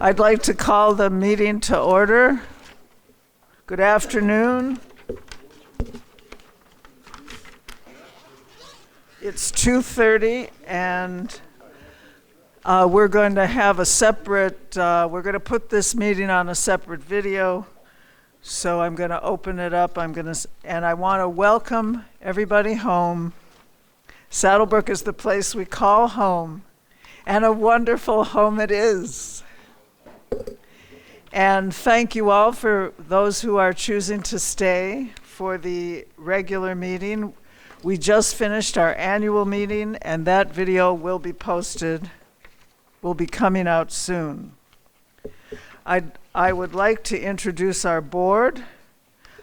I'd like to call the meeting to order. Good afternoon. It's 2:30 and we're going to have a separate, we're going to put this meeting on a separate video. So I'm going to open it up. And I want to welcome everybody home. Saddlebrook is the place we call home, and a wonderful home it is. And thank you all for those who are choosing to stay for the regular meeting. We just finished our annual meeting, and that video will be posted, will be coming out soon. I would like to introduce our board.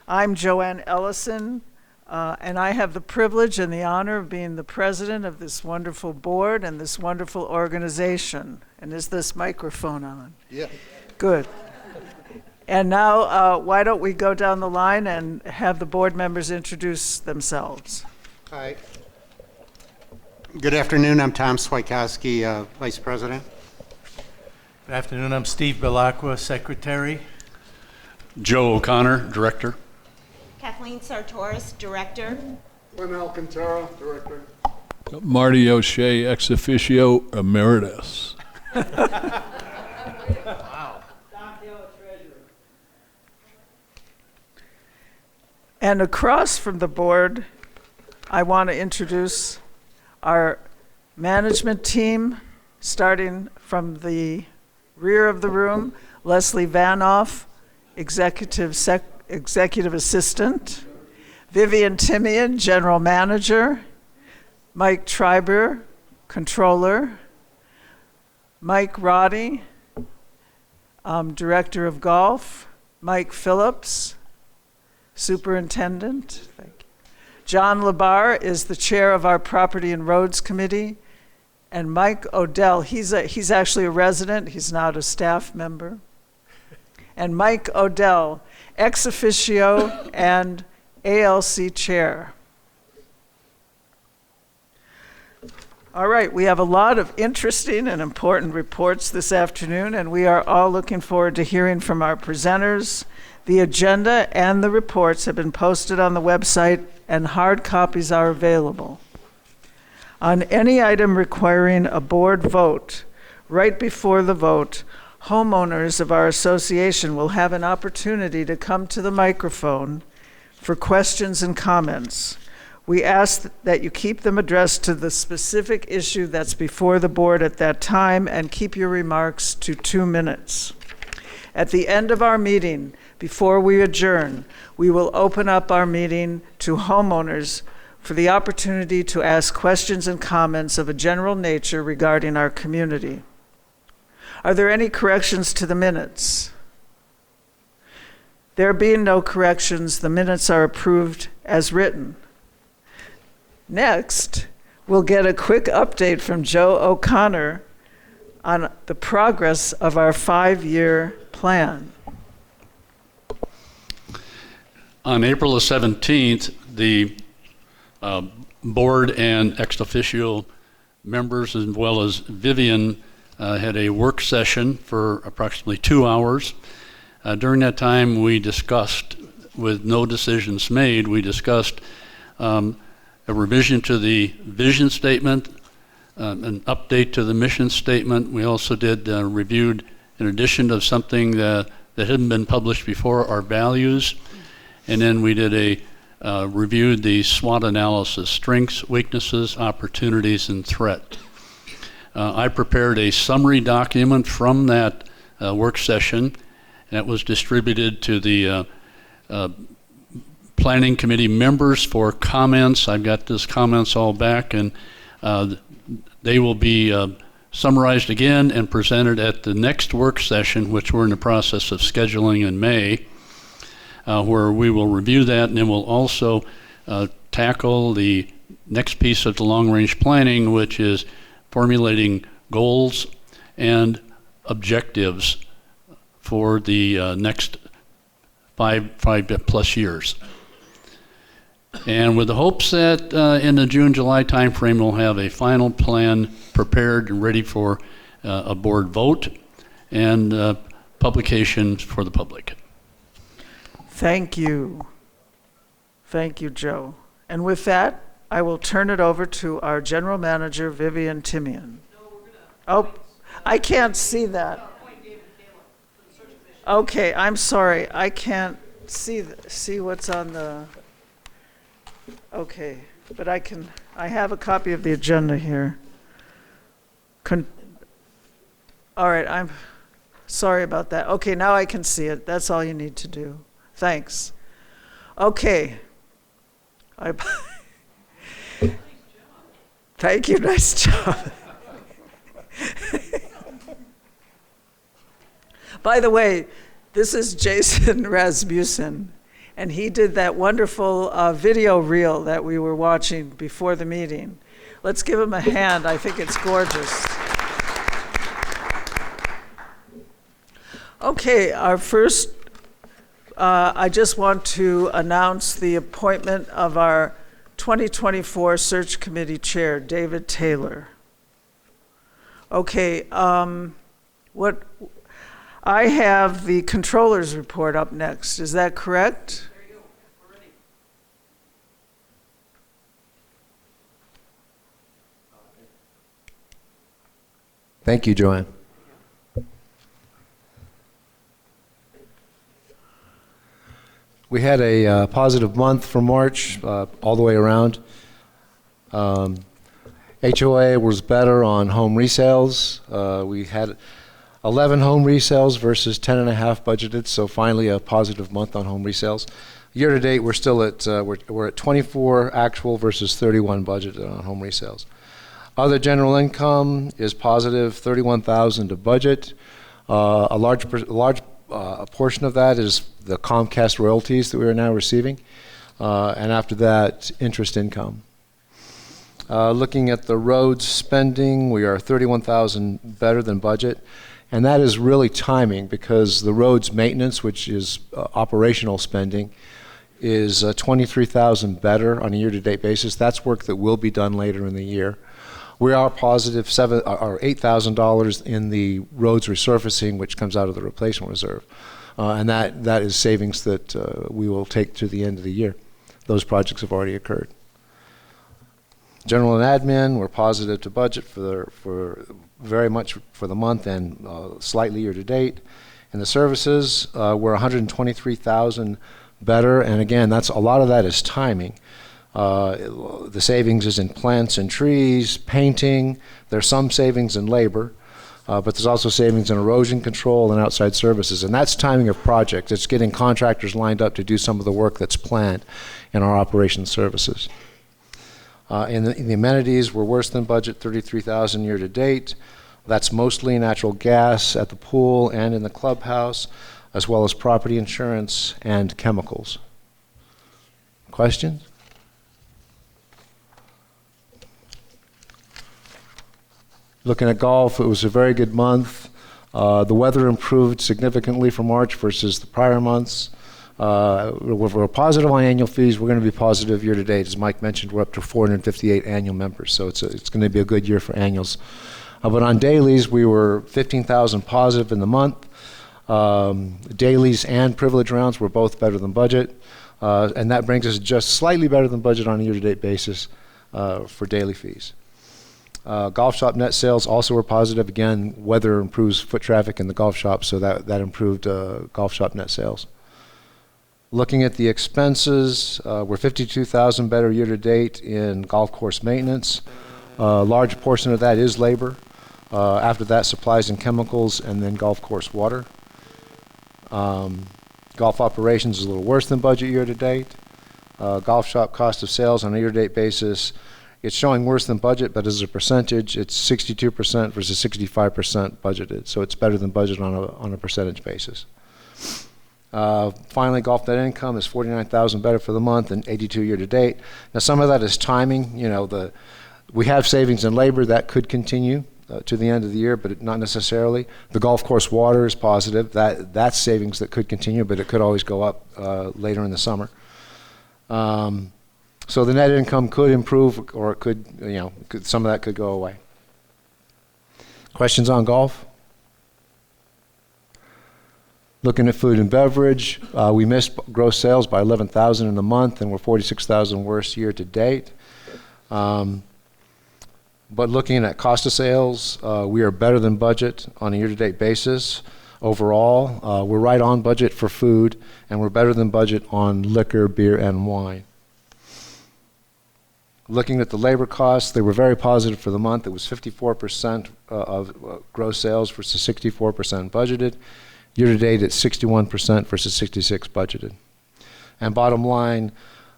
I'm Joanne Ellison, and I have the privilege and the honor of being the president of this wonderful board and this wonderful organization. And is this microphone on? Yeah. Good. And now, why don't we go down the line and have the board members introduce themselves. Hi. Good afternoon. I'm Tom Swikowski, Vice President. Good afternoon. I'm Steve Belacqua, Secretary. Joe O'Connor, Director. Kathleen Sartoris, Director. Lynn Alcantara, Director. Marty O'Shea, ex officio emeritus. And across from the board, I want to introduce our management team, starting from the rear of the room. Leslie Vanoff, Executive Assistant. Vivian Timian, General Manager. Mike Triber, Controller. Mike Roddy, Director of Golf. Mike Phillips, Superintendent. Thank you. John Labar is the chair of our Property and Roads Committee. And Mike Odell, he's actually a resident, he's not a staff member. And Mike Odell, ex officio and ALC chair. All right, we have a lot of interesting and important reports this afternoon, and we are all looking forward to hearing from our presenters. The agenda and the reports have been posted on the website, and hard copies are available. On any item requiring a board vote, right before the vote, homeowners of our association will have an opportunity to come to the microphone for questions and comments. We ask that you keep them addressed to the specific issue that's before the board at that time and keep your remarks to 2 minutes. At the end of our meeting, before we adjourn, we will open up our meeting to homeowners for the opportunity to ask questions and comments of a general nature regarding our community. Are there any corrections to the minutes? There being no corrections, the minutes are approved as written. Next, we'll get a quick update from Joe O'Connor on the progress of our 5-year plan. On April the 17th, the board and ex officio members, as well as Vivian, had a work session for approximately 2 hours. During that time, we discussed, with no decisions made, we discussed a revision to the vision statement, an update to the mission statement. We also did reviewed, in addition to something that hadn't been published before, our values. And then we did reviewed the SWOT analysis, strengths, weaknesses, opportunities, and threat. I prepared a summary document from that work session, and that was distributed to the Planning Committee members for comments. I've got those comments all back, and they will be summarized again and presented at the next work session, which we're in the process of scheduling in May. Where we will review that, and then we'll also tackle the next piece of the long-range planning, which is formulating goals and objectives for the next five plus years. And with the hopes that in the June-July timeframe, we'll have a final plan prepared and ready for a board vote. and publication for the public. Thank you. Thank you, Joe. And with that, I will turn it over to our General Manager, Vivian Timian. Oh, I can't see that. Okay, I'm sorry. I can't see what's on the, okay, but I have a copy of the agenda here. All right, I'm sorry about that. Okay, now I can see it. That's all you need to do. Thanks. Okay. Thank you, nice job. By the way, this is Jason Rasmussen, and he did that wonderful video reel that we were watching before the meeting. Let's give him a hand. I think it's gorgeous. Okay, our first, I just want to announce the appointment of our 2024 Search Committee Chair, David Taylor. Okay, I have the Controller's report up next. Is that correct? There you go. We're ready. Thank you, Joanne. We had a positive month for March all the way around. HOA was better on home resales. We had 11 home resales versus 10 and a half budgeted, so finally a positive month on home resales. Year to date, we're still at we're at 24 actual versus 31 budgeted on home resales. Other general income is positive 31,000 to budget. A large portion of that is the Comcast royalties that we are now receiving, and after that, interest income. Looking at the roads spending, we are 31,000 better than budget, and that is really timing because the roads maintenance, which is operational spending, is 23,000 better on a year-to-date basis. That's work that will be done later in the year. We are positive $8,000 in the roads resurfacing, which comes out of the replacement reserve. And that is savings that we will take to the end of the year. Those projects have already occurred. General and admin, we're positive to budget for very much for the month and slightly year to date. In the services, we're 123,000 better, and again, a lot of that is timing. The savings is in plants and trees, painting. There's some savings in labor, but there's also savings in erosion control and outside services, and that's timing of projects. It's getting contractors lined up to do some of the work that's planned in our operations services. In the amenities, we're worse than budget, 33,000 year to date. That's mostly natural gas at the pool and in the clubhouse, as well as property insurance and chemicals. Questions? Looking at golf, it was a very good month. The weather improved significantly from March versus the prior months. We're positive on annual fees. We're going to be positive year to date. As Mike mentioned, we're up to 458 annual members, so it's going to be a good year for annuals. But on dailies, we were 15,000 positive in the month. Dailies and privilege rounds were both better than budget, and that brings us just slightly better than budget on a year-to-date basis for daily fees. Golf shop net sales also were positive. Again, weather improves foot traffic in the golf shop, so that improved golf shop net sales. Looking at the expenses, we're 52,000 better year-to-date in golf course maintenance. A large portion of that is labor. After that, supplies and chemicals, and then golf course water. Golf operations is a little worse than budget year-to-date. Golf shop cost of sales on a year-to-date basis, it's showing worse than budget, but as a percentage, it's 62% versus 65% budgeted. So it's better than budget on a percentage basis. Finally, golf net income is 49,000 better for the month and 82 year-to-date. Now, some of that is timing. We have savings in labor that could continue to the end of the year, but not necessarily. The golf course water is positive. That's savings that could continue, but it could always go up later in the summer. So the net income could improve, or it could, some of that could go away. Questions on golf? Looking at food and beverage, we missed gross sales by 11,000 in the month, and we're 46,000 worse year to date. But looking at cost of sales, we are better than budget on a year-to-date basis. Overall, we're right on budget for food, and we're better than budget on liquor, beer, and wine. Looking at the labor costs, they were very positive for the month. It was 54% of gross sales versus 64% budgeted. Year-to-date, it's 61% versus 66% budgeted. And bottom line,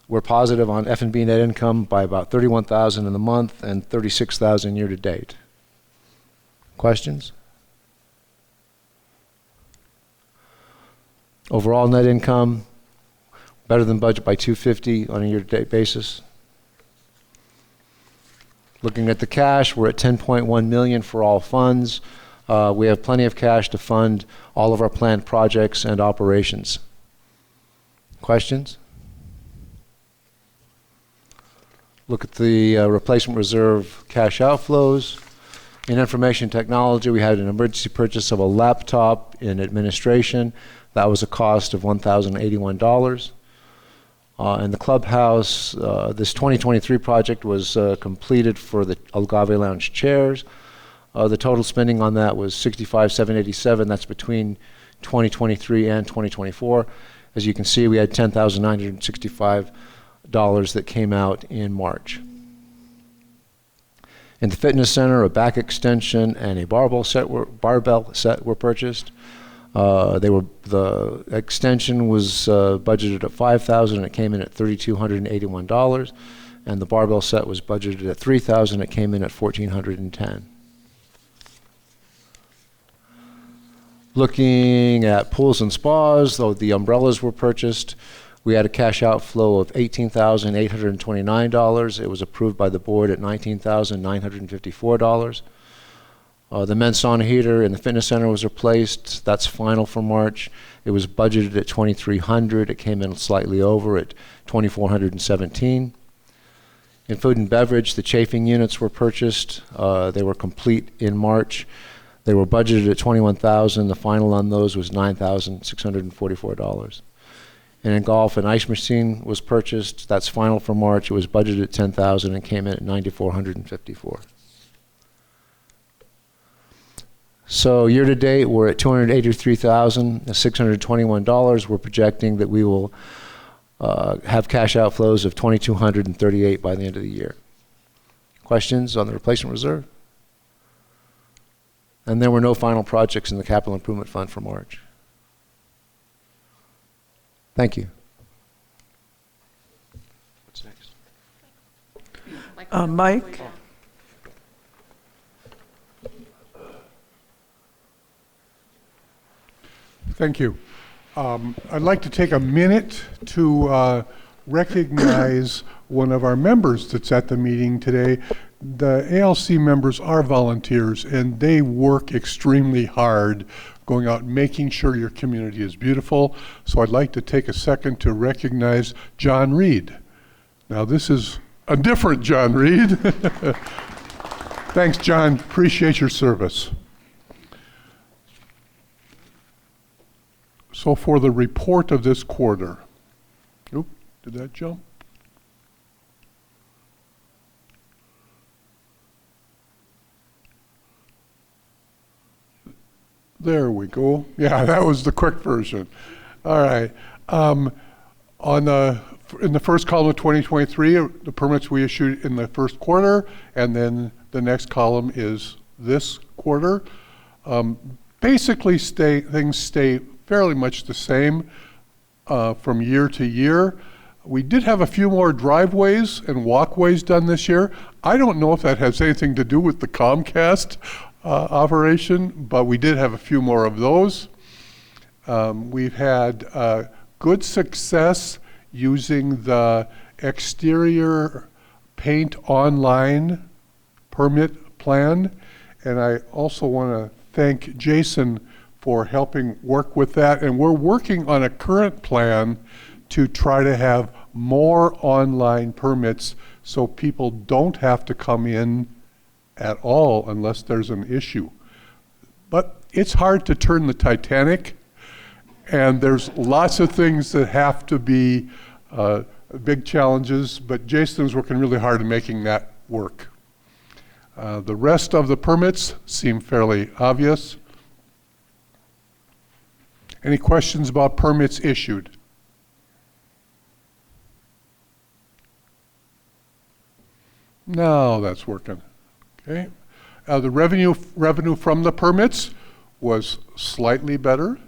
we're positive on F&B net income by about 31,000 in the month and 36,000 year-to-date. Questions? Overall net income, better than budget by 250 on a year-to-date basis. Looking at the cash, we're at 10.1 million for all funds. We have plenty of cash to fund all of our planned projects and operations. Questions? Look at the replacement reserve cash outflows. In information technology, we had an emergency purchase of a laptop in administration. That was a cost of $1,081. In the clubhouse, this 2023 project was completed for the Agave Lounge chairs. The total spending on that was $65,787. That's between 2023 and 2024. As you can see, we had $10,965 that came out in March. In the fitness center, a back extension and a barbell set were purchased. The extension was budgeted at $5,000 and it came in at $3,281, and the barbell set was budgeted at $3,000. It came in at $1,410. Looking at pools and spas, though the umbrellas were purchased, we had a cash outflow of $18,829. It was approved by the board at $19,954. The men's sauna heater in the fitness center was replaced. That's final for March. It was budgeted at $2,300. It came in slightly over at $2,417. In food and beverage, the chafing units were purchased. They were complete in March. They were budgeted at $21,000. The final on those was $9,644. And in golf, an ice machine was purchased. That's final for March. It was budgeted at $10,000 and came in at $9,454. So year to date, we're at $283,621. We're projecting that we will have cash outflows of $2,238 by the end of the year. Questions on the replacement reserve? And there were no final projects in the capital improvement fund for March. Thank you. What's next? Mike? Thank you. I'd like to take a minute to recognize one of our members that's at the meeting today. The ALC members are volunteers, and they work extremely hard going out and making sure your community is beautiful. So I'd like to take a second to recognize John Reed. Now, this is a different John Reed. Thanks, John. Appreciate your service. So for the report of this quarter, oop, did that jump? There we go. Yeah, that was the quick version. All right. In the first column of 2023, the permits we issued in the first quarter, and then the next column is this quarter. Basically, things stay fairly much the same from year to year. We did have a few more driveways and walkways done this year. I don't know if that has anything to do with the Comcast operation, but we did have a few more of those. We've had good success using the exterior paint online permit plan, and I also want to thank Jason for helping work with that. And we're working on a current plan to try to have more online permits so people don't have to come in at all unless there's an issue. But it's hard to turn the Titanic, And there's lots of things that have to be big challenges, but Jason's working really hard at making that work. The rest of the permits seem fairly obvious. Any questions about permits issued? No, that's working. Okay. The revenue from the permits was slightly better,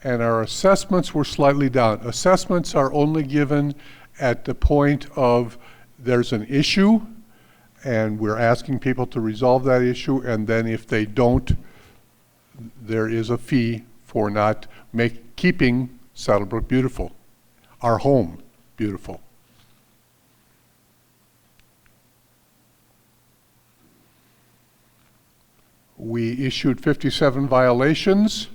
and our assessments were slightly down. Assessments are only given at the point of there's an issue, and we're asking people to resolve that issue, and then if they don't, there is a fee for not keeping Saddlebrook beautiful, our home beautiful. We issued 57 violations.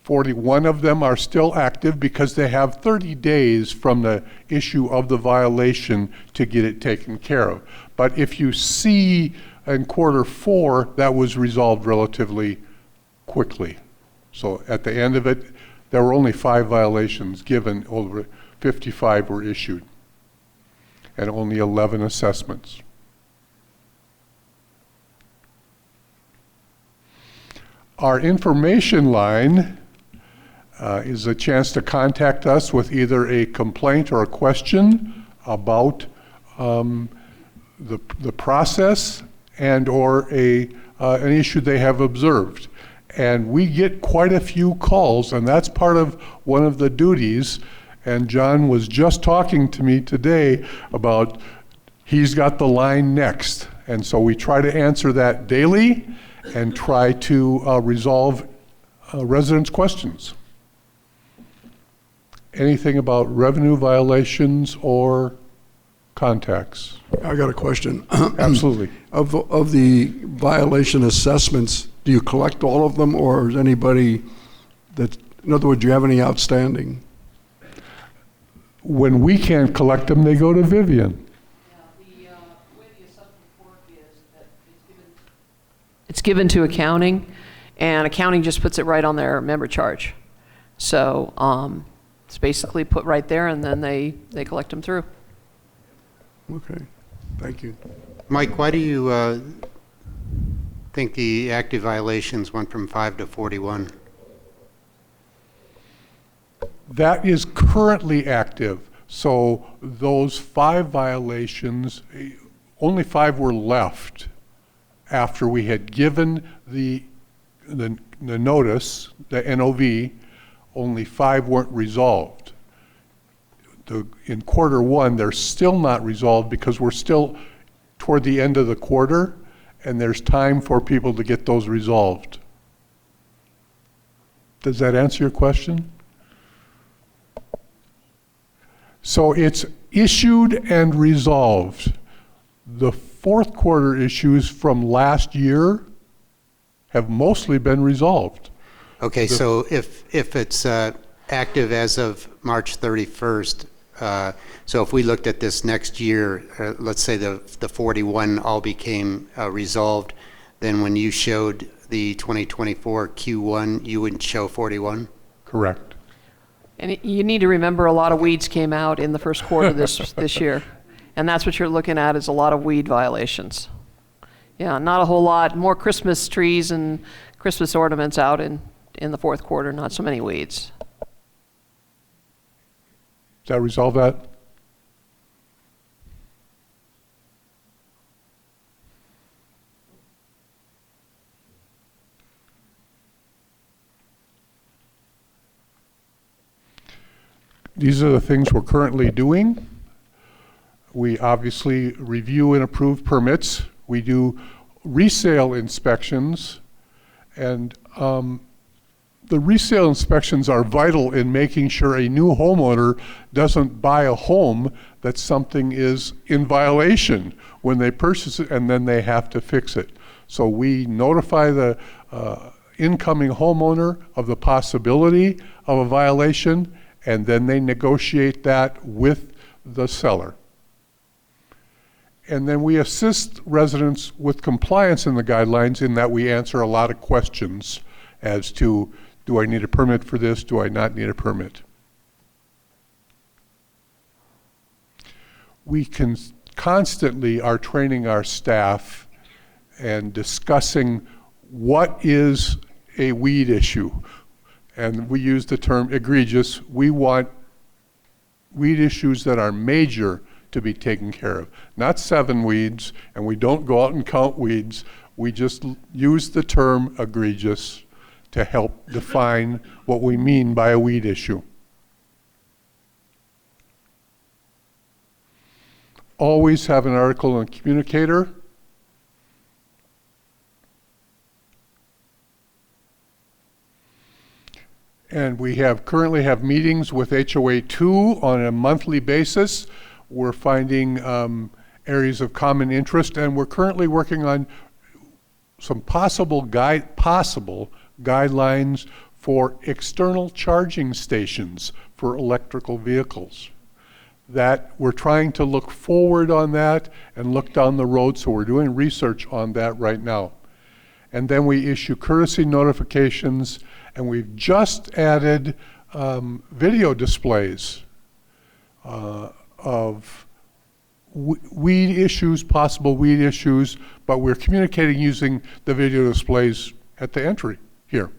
41 of them are still active because they have 30 days from the issue of the violation to get it taken care of. But if you see in Q4, that was resolved relatively quickly. So at the end of it, there were only 5 violations given, over 55 were issued, and only 11 assessments. Our information line is a chance to contact us with either a complaint or a question about the process and or an issue they have observed. And we get quite a few calls, and that's part of one of the duties. And John was just talking to me today about he's got the line next. And so we try to answer that daily and try to resolve residents' questions. Anything about revenue violations or contacts? I got a question. Absolutely. Of the violation assessments, do you collect all of them, or is anybody that, in other words, do you have any outstanding? When we can't collect them, they go to Vivian. The way the assessment work is that it's given to accounting, and accounting just puts it right on their member charge. So it's basically put right there, and then they collect them through. Okay, thank you. Mike, why do you think the active violations went from 5 to 41? That is currently active. So those 5 violations, only 5 were left after we had given the notice, the NOV. Only 5 weren't resolved. In Q1, they're still not resolved because we're still toward the end of the quarter, and there's time for people to get those resolved. Does that answer your question? So it's issued and resolved. The Q4 issues from last year have mostly been resolved. Okay, so if it's active as of March 31st, so if we looked at this next year, let's say the 41 all became resolved, then when you showed the 2024 Q1, you wouldn't show 41? Correct. And you need to remember a lot of weeds came out in the Q1 this year. And that's what you're looking at, is a lot of weed violations. Yeah, not a whole lot. More Christmas trees and Christmas ornaments out in the Q4, not so many weeds. Does that resolve that? These are the things we're currently doing. We obviously review and approve permits. We do resale inspections, and the resale inspections are vital in making sure a new homeowner doesn't buy a home that something is in violation when they purchase it, and then they have to fix it. So we notify the incoming homeowner of the possibility of a violation, and then they negotiate that with the seller. And then we assist residents with compliance in the guidelines in that we answer a lot of questions as to Do I need a permit for this? Do I not need a permit? We can constantly are training our staff and discussing what is a weed issue. And we use the term egregious. We want weed issues that are major to be taken care of. Not 7 weeds, and we don't go out and count weeds. We just use the term egregious to help define what we mean by a weed issue. Always have an article in Communicator. And we currently have meetings with HOA2 on a monthly basis. We're finding areas of common interest, and we're currently working on some possible guidelines for external charging stations for electrical vehicles. That we're trying to look forward on that and look down the road, so we're doing research on that right now. And then we issue courtesy notifications, and we've just added video displays of weed issues, possible weed issues, but we're communicating using the video displays at the entry here.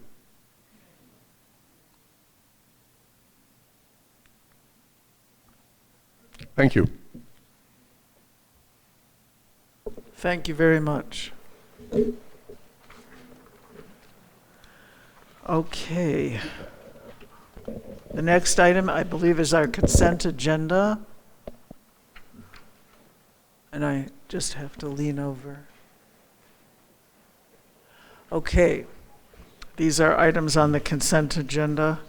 Thank you. Thank you very much. Okay. The next item, I believe, is our consent agenda. And I just have to lean over. Okay. These are items on the consent agenda.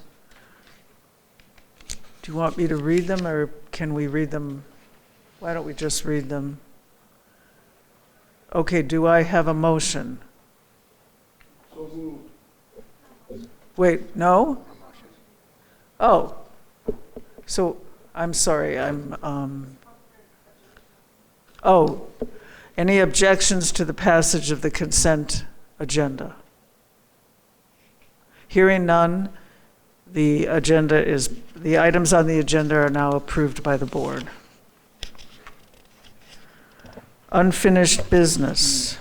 Do you want me to read them, or can we read them? Why don't we just read them? Okay, do I have a motion? So moved. Wait, no? Oh, so, I'm sorry, oh, any objections to the passage of the consent agenda? Hearing none, the items on the agenda are now approved by the board. Unfinished business.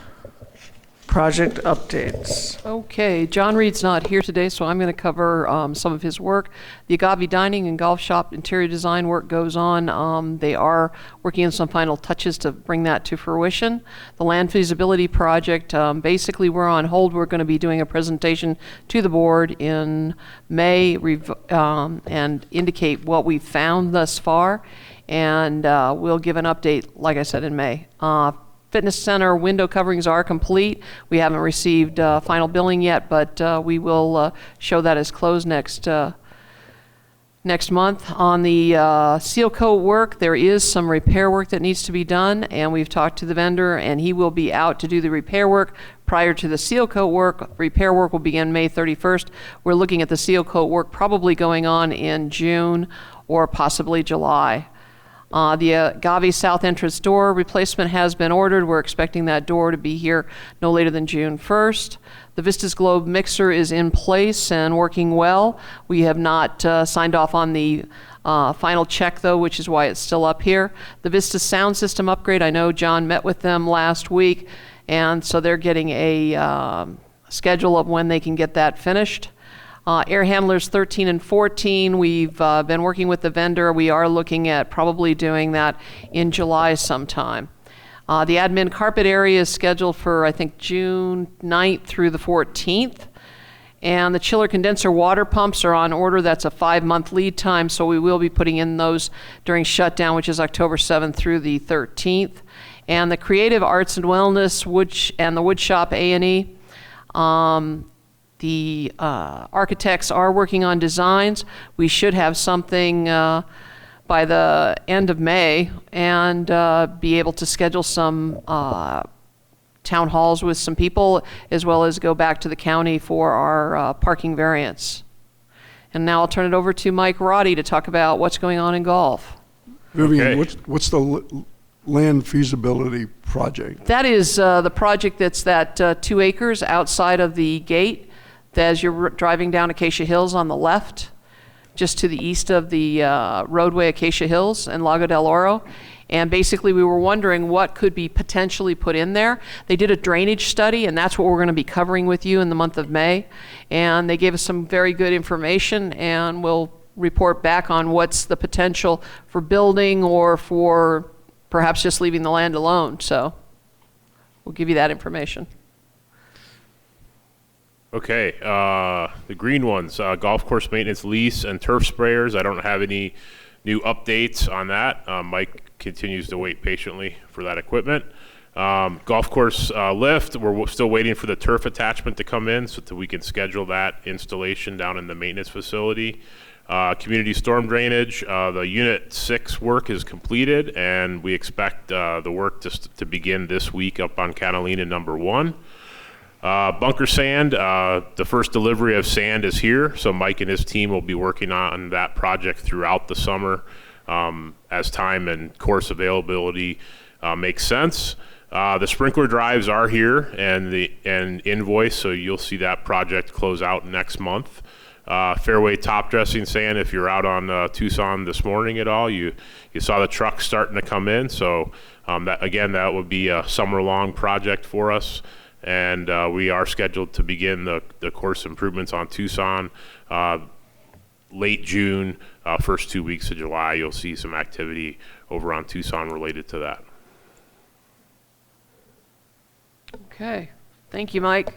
Project updates. Okay, John Reed's not here today, so I'm going to cover some of his work. The Agave Dining and Golf Shop interior design work goes on. They are working on some final touches to bring that to fruition. The land feasibility project, basically we're on hold. We're going to be doing a presentation to the board in May and indicate what we've found thus far, and we'll give an update, like I said, in May. Fitness center window coverings are complete. We haven't received final billing yet, but we will show that as closed next month. On the seal coat work, there is some repair work that needs to be done, and we've talked to the vendor, and he will be out to do the repair work prior to the seal coat work. Repair work will begin May 31st. We're looking at the seal coat work probably going on in June or possibly July. The Agave South entrance door replacement has been ordered. We're expecting that door to be here no later than June 1st. The Vistas Globe mixer is in place and working well. We have not signed off on the final check, though, which is why it's still up here. The Vistas sound system upgrade, I know John met with them last week, and so they're getting a schedule of when they can get that finished. Air handlers 13 and 14, we've been working with the vendor. We are looking at probably doing that in July sometime. The admin carpet area is scheduled for, I think, June 9th through the 14th. And the chiller condenser water pumps are on order. That's a 5-month lead time, so we will be putting in those during shutdown, which is October 7th through the 13th. And the Creative Arts and Wellness and the Wood Shop A&E. The architects are working on designs. We should have something by the end of May and be able to schedule some town halls with some people, as well as go back to the county for our parking variance. And now I'll turn it over to Mike Roddy to talk about what's going on in golf. Vivian, what's the land feasibility project? That is the project that's that 2 acres outside of the gate as you're driving down Acacia Hills on the left, just to the east of the roadway Acacia Hills and Lago del Oro. And basically we were wondering what could be potentially put in there. They did a drainage study, and that's what we're going to be covering with you in the month of May. And they gave us some very good information, and we'll report back on what's the potential for building or for perhaps just leaving the land alone. So we'll give you that information. Okay, the green ones, golf course maintenance lease and turf sprayers. I don't have any new updates on that. Mike continues to wait patiently for that equipment. Golf course lift, we're still waiting for the turf attachment to come in so that we can schedule that installation down in the maintenance facility. Community storm drainage, the Unit 6 work is completed, and we expect the work to begin this week up on Catalina number 1. Bunker sand, the first delivery of sand is here, so Mike and his team will be working on that project throughout the summer as time and course availability makes sense. The sprinkler drives are here and invoice, so you'll see that project close out next month. Fairway top dressing sand, if you're out on Tucson this morning at all, you saw the trucks starting to come in, so that would be a summer-long project for us. And we are scheduled to begin the course improvements on Tucson late June, first 2 weeks of July. You'll see some activity over on Tucson related to that. Okay, thank you, Mike.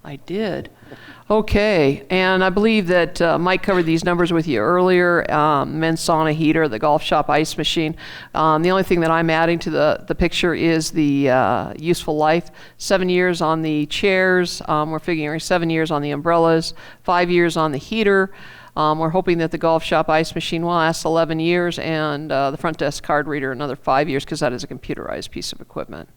I did. Okay, and I believe that Mike covered these numbers with you earlier. Men's sauna heater, the golf shop ice machine. The only thing that I'm adding to the picture is the useful life. 7 years on the chairs. We're figuring 7 years on the umbrellas, 5 years on the heater. We're hoping that the golf shop ice machine will last 11 years, and the front desk card reader another 5 years, because that is a computerized piece of equipment.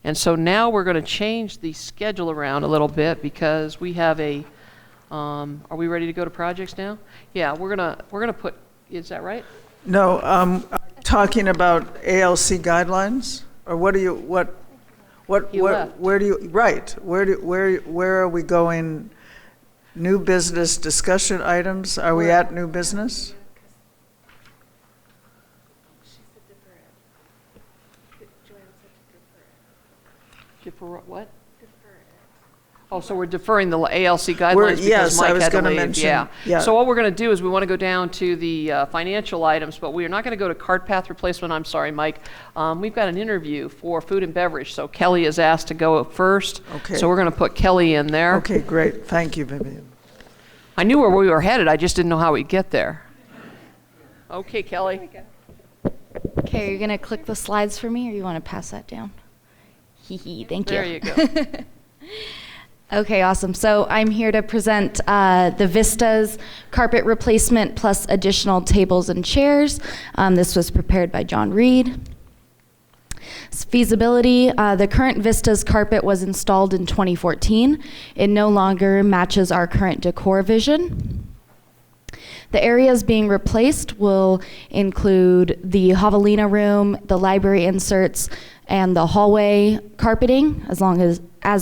And so now we're going to change the schedule around a little bit, because we have a, are we ready to go to projects now? Yeah, we're gonna put, is that right? No, talking about ALC guidelines, or what do you, He left. where do you, right, where are we going? New business discussion items, are we at new business? Defer what? Oh, so we're deferring the ALC guidelines because yes, I Mike was had to gonna leave. mention- yeah. So what we're going to do is we want to go down to the financial items, but we are not going to go to cart path replacement. I'm sorry, Mike. We've got an interview for food and beverage, so Kelly is asked to go first. Okay. So we're going to put Kelly in there. Okay, great, thank you, Vivian. I knew where we were headed, I just didn't know how we'd get there. Okay, Kelly. Okay, are you going to click the slides for me, or you want to pass that down? Hee, thank you. There you go. Okay, awesome. So I'm here to present the Vistas carpet replacement plus additional tables and chairs. This was prepared by John Reed. Feasibility, the current Vistas carpet was installed in 2014. It no longer matches our current decor vision. The areas being replaced will include the javelina room, the library inserts, and the hallway carpeting, as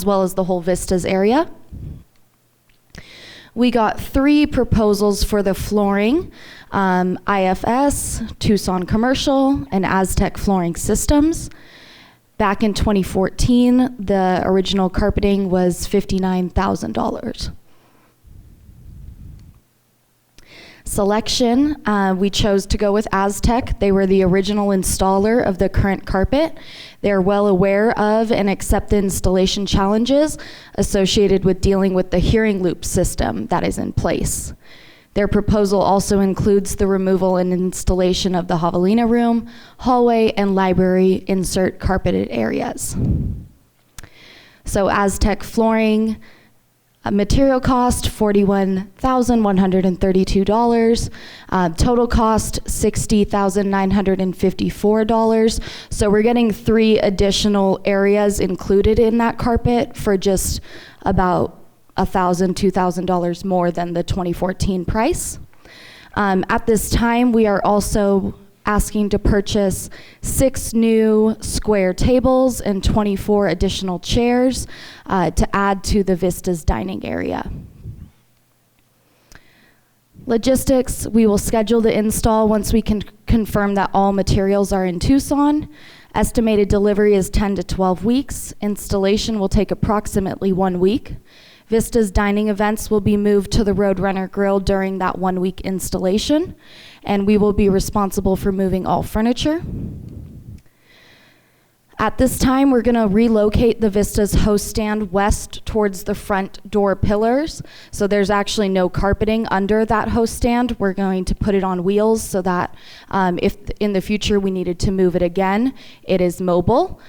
well as the whole Vistas area. We got 3 proposals for the flooring, IFS, Tucson Commercial, and Aztec Flooring Systems. Back in 2014, the original carpeting was $59,000. Selection, we chose to go with Aztec. They were the original installer of the current carpet. They're well aware of and accept the installation challenges associated with dealing with the hearing loop system that is in place. Their proposal also includes the removal and installation of the javelina room, hallway, and library insert carpeted areas. So Aztec Flooring, material cost, $41,132. Total cost, $60,954. So we're getting 3 additional areas included in that carpet for just about $1,000, $2,000 more than the 2014 price. At this time, we are also asking to purchase 6 new square tables and 24 additional chairs to add to the Vistas dining area. Logistics, we will schedule the install once we can confirm that all materials are in Tucson. Estimated delivery is 10 to 12 weeks. Installation will take approximately 1 week. Vista's dining events will be moved to the Roadrunner Grill during that 1 week installation, and we will be responsible for moving all furniture. At this time, we're gonna relocate the Vista's host stand west towards the front door pillars. So there's actually no carpeting under that host stand. We're going to put it on wheels so that if in the future we needed to move it again, it is mobile.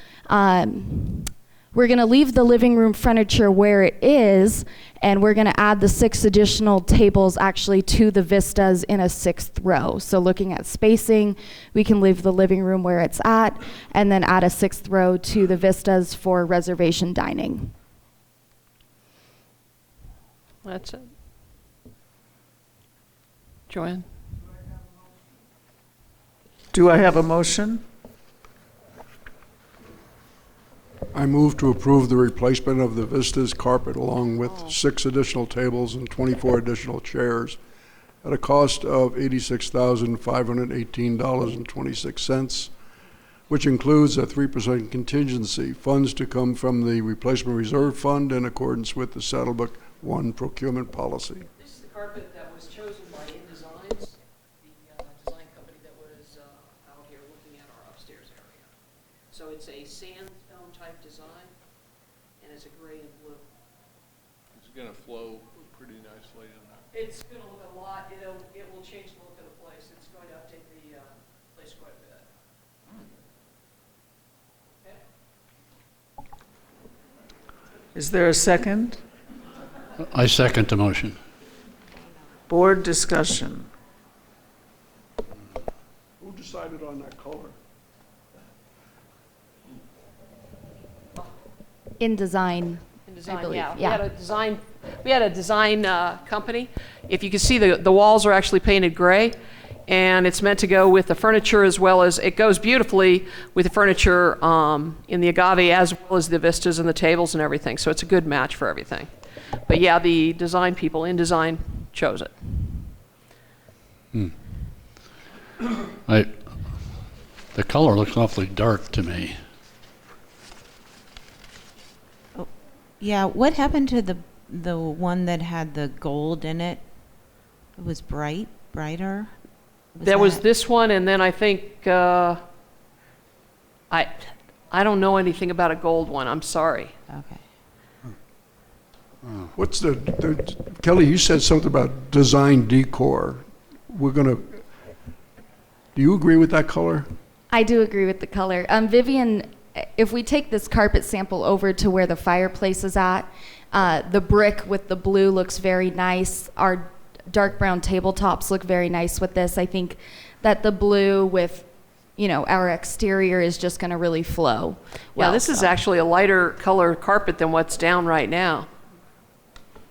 We're gonna leave the living room furniture where it is, and we're gonna add the 6 additional tables actually to the Vistas in a 6th row. So looking at spacing, we can leave the living room where it's at, and then add a 6th row to the Vistas for reservation dining. That's it. Joanne? Do I have a motion? I move to approve the replacement of the Vistas carpet along with 6 additional tables and 24 additional chairs at a cost of $86,518.26, which includes a 3% contingency. Funds to come from the Replacement Reserve Fund in accordance with the Saddlebrook One procurement policy. This is the carpet that was chosen by InDesigns, the design company that was out here looking at our upstairs area. So it's a sandstone type design, and it's a gray and blue. It's going to flow pretty nicely in there. It's going to look a lot, it will change the look of the place. It's going to update the place quite a bit. Okay. Is there a second? I second the motion. Board discussion. Who decided on that color? InDesign. InDesign, believe, yeah. yeah. We had a design company. If you can see, the walls are actually painted gray, and it's meant to go with the furniture as well as, it goes beautifully with the furniture in the Agave as well as the Vistas and the tables and everything. So it's a good match for everything. But yeah, the design people, InDesign, chose it. The color looks awfully dark to me. Yeah, what happened to the one that had the gold in it? It was brighter? There was this one, and then I think, I don't know anything about a gold one, I'm sorry. Okay. What's Kelly, you said something about design decor. Do you agree with that color? I do agree with the color. Vivian, if we take this carpet sample over to where the fireplace is at, the brick with the blue looks very nice. Our dark brown tabletops look very nice with this. I think that the blue with, our exterior is just going to really flow. Yeah, this is actually a lighter color carpet than what's down right now.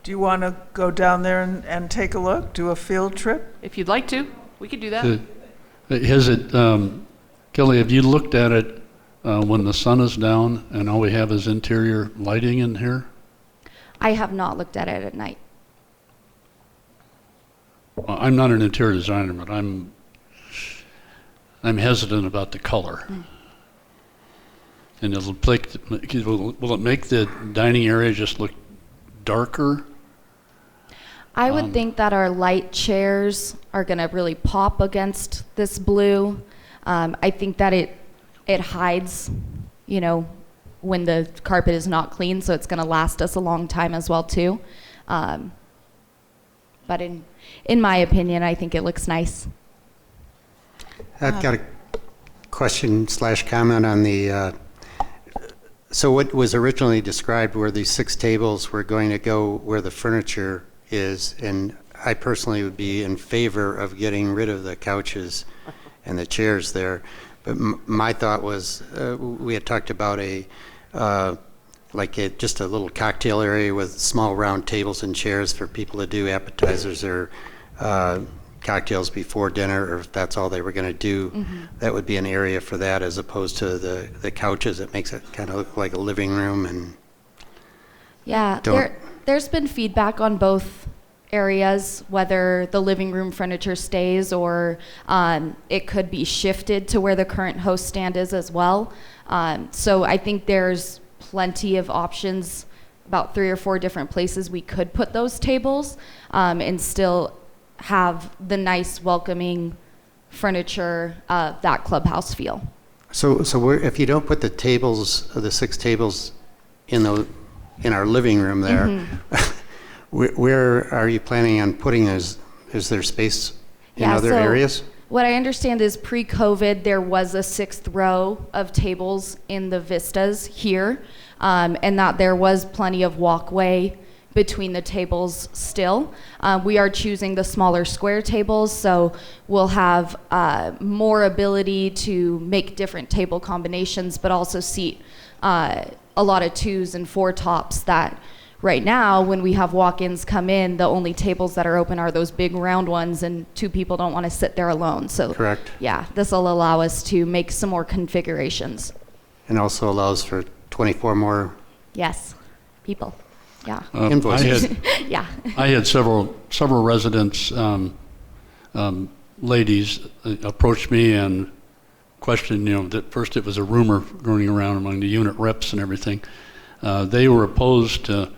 Do you want to go down there and take a look, do a field trip? If you'd like to, we could do that. Has it, Kelly, have you looked at it when the sun is down and all we have is interior lighting in here? I have not looked at it at night. Well, I'm not an interior designer, but I'm hesitant about the color. And will it make the dining area just look darker? I would think that our light chairs are going to really pop against this blue. I think that it hides, when the carpet is not clean, so it's going to last us a long time as well too. But in my opinion, I think it looks nice. I've got a question / comment on the, so what was originally described were these 6 tables were going to go where the furniture is, and I personally would be in favor of getting rid of the couches and the chairs there. But my thought was, we had talked about just a little cocktail area with small round tables and chairs for people to do appetizers or cocktails before dinner, or if that's all they were going to do, that would be an area for that as opposed to the couches. It makes it kind of look like a living room. And Yeah, there's been feedback on both areas, whether the living room furniture stays or it could be shifted to where the current host stand is as well. So I think there's plenty of options, about 3 or 4 different places we could put those tables and still have the nice welcoming furniture, that clubhouse feel. so if you don't put the tables, the 6 tables in our living room there, where are you planning on putting those? Is there space in other areas? What I understand is pre-COVID, there was a 6th row of tables in the vistas here, and that there was plenty of walkway between the tables still. We are choosing the smaller square tables, so we'll have more ability to make different table combinations, but also seat a lot of 2s and 4 tops that right now, when we have walk-ins come in, the only tables that are open are those big round ones, and 2 people don't want to sit there alone. So, Correct. Yeah, this will allow us to make some more configurations. And also allows for 24 more Yes, people. Yeah. invoices. Yeah. I had several residents, ladies, approach me and question, that first it was a rumor going around among the unit reps and everything. They were opposed to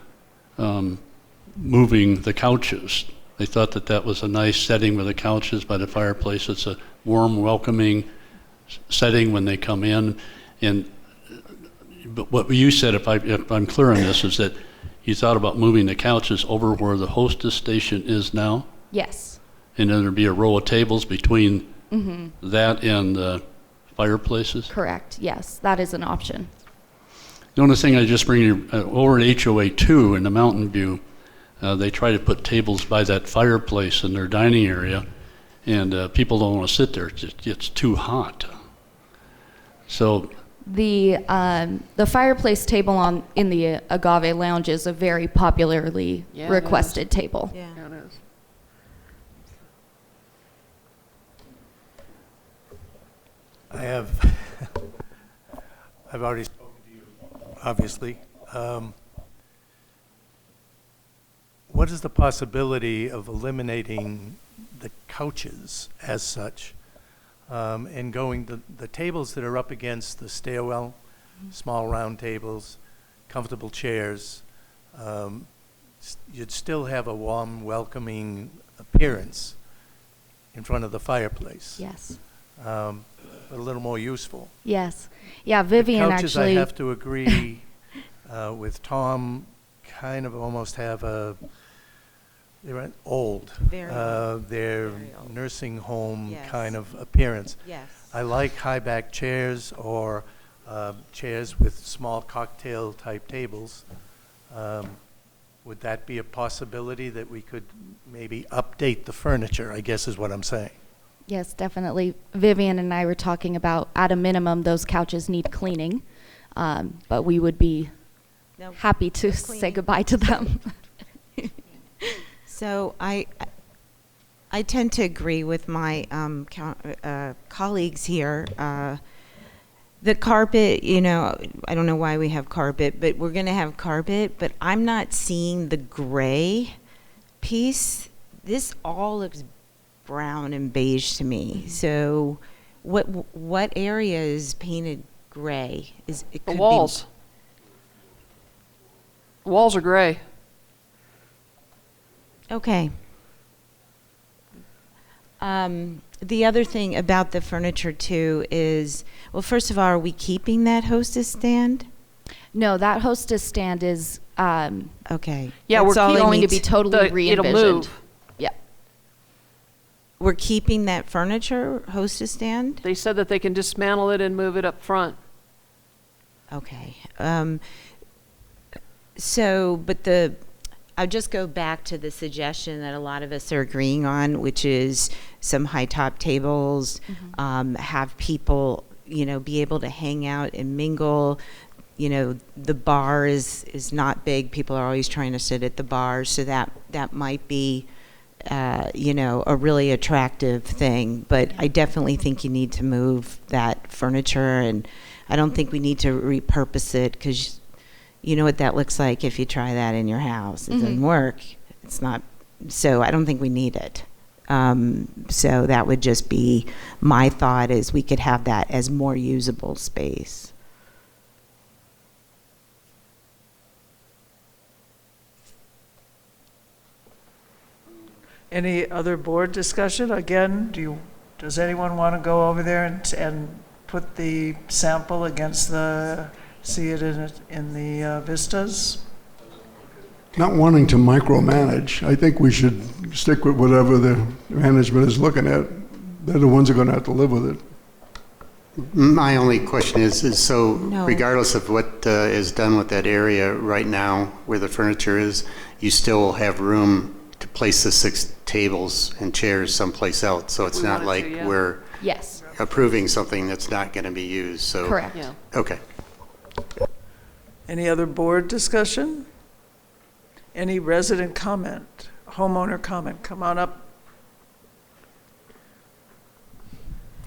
moving the couches. They thought that was a nice setting with the couches by the fireplace. It's a warm, welcoming setting when they come in. But what you said, if I'm clear on this, is that you thought about moving the couches over where the hostess station is now? Yes. And then there'd be a row of tables between that and the fireplaces? Correct. Yes, that is an option. The only thing I just bring you, over at HOA 2 in the Mountain View, they try to put tables by that fireplace in their dining area, and people don't want to sit there. It's too hot. So The fireplace table in the Agave Lounge is a very popularly Yeah, it requested table. Yeah, it is. I've already spoken to you, obviously. What is the possibility of eliminating the couches as such and going the tables that are up against the stairwell, small round tables, comfortable chairs, you'd still have a warm, welcoming appearance in front of the fireplace. Yes. A little more useful. Yes. Yeah, Vivian Couches, actually. I have to agree with Tom, kind of almost have they're old. Very They're Very old. nursing home Yes. kind of appearance. Yes. I like high back chairs or chairs with small cocktail type tables. Would that be a possibility that we could maybe update the furniture, I guess is what I'm saying? Yes, definitely. Vivian and I were talking about, at a minimum, those couches need cleaning, but we would be No, happy to no say cleaning. goodbye to them. So I tend to agree with my colleagues here. The carpet, I don't know why we have carpet, but we're going to have carpet, but I'm not seeing the gray piece. This all looks brown and beige to me. So what area is painted gray? It The could be- walls. The walls are gray. Okay. The other thing about the furniture too is, well, first of all, are we keeping that hostess stand? No, that hostess stand is Okay. Yeah, That's we're all I going to need be totally it'll re-envisioned. move. Yeah. We're keeping that furniture hostess stand? They said that they can dismantle it and move it up front. Okay. I'll just go back to the suggestion that a lot of us are agreeing on, which is some high top tables, have people, be able to hang out and mingle. The bar is not big. People are always trying to sit at the bar, so that might be a really attractive thing. But I definitely think you need to move that furniture, and I don't think we need to repurpose it, because you know what that looks like if you try that in your house. It doesn't work. It's not. So I don't think we need it. So that would just be my thought, is we could have that as more usable space. Any other board discussion? Again, does anyone want to go over there and put the sample against see it in the vistas? Not wanting to micromanage, I think we should stick with whatever the management is looking at. They're the ones who are going to have to live with it. My only question is so No. regardless of what is done with that area right now where the furniture is, you still have room to place the 6 tables and chairs someplace else. So it's We not wanted like to, yeah. we're Yes, approving something that's not going to be used. So correct. Yeah. Okay. Any other board discussion? Any resident comment, homeowner comment? Come on up.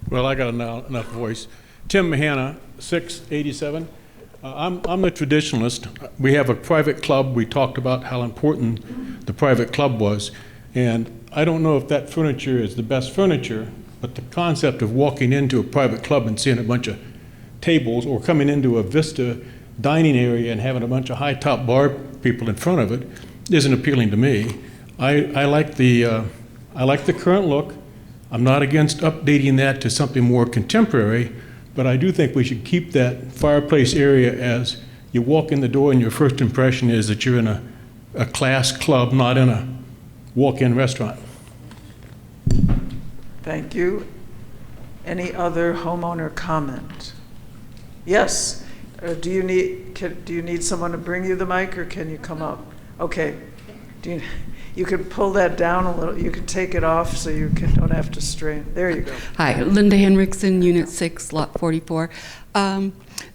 Well, I got enough voice. Tim Mahana, 687. I'm the traditionalist. We have a private club. We talked about how important the private club was. And I don't know if that furniture is the best furniture, but the concept of walking into a private club and seeing a bunch of tables, or coming into a Vista dining area and having a bunch of high-top bar people in front of it, isn't appealing to me. I like the current look. I'm not against updating that to something more contemporary, but I do think we should keep that fireplace area as you walk in the door and your first impression is that you're in a class club, not in a walk-in restaurant. Thank you. Any other homeowner comment? Yes. Do you need someone to bring you the mic, or can you come up? Okay. You can pull that down a little. You can take it off so you don't have to strain. There you go. Hi, Linda Henriksen, Unit 6, Lot 44.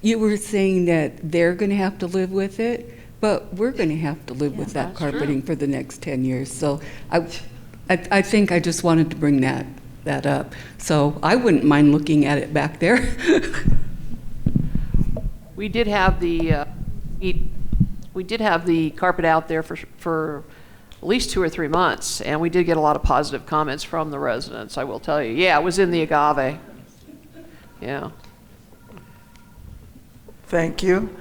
You were saying that they're going to have to live with it, but we're going to have to live with that carpeting for the next 10 years. So I think I just wanted to bring that up. So I wouldn't mind looking at it back there. We did have the carpet out there for at least 2 or 3 months, and we did get a lot of positive comments from the residents, I will tell you. Yeah, it was in the agave. Yeah. Thank you.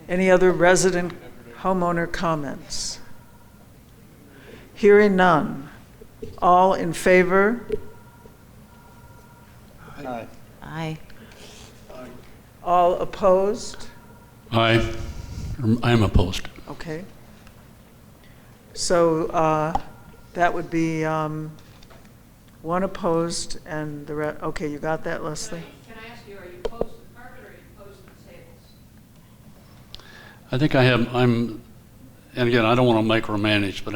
Any other resident homeowner comments? Hearing none. All in favor? Aye. All opposed? I am opposed. Okay. So that would be 1 opposed and the rest. Okay, you got that, Leslie? Can I ask you, are you opposed to the carpet or are you opposed to the tables? I think and again, I don't want to micromanage, but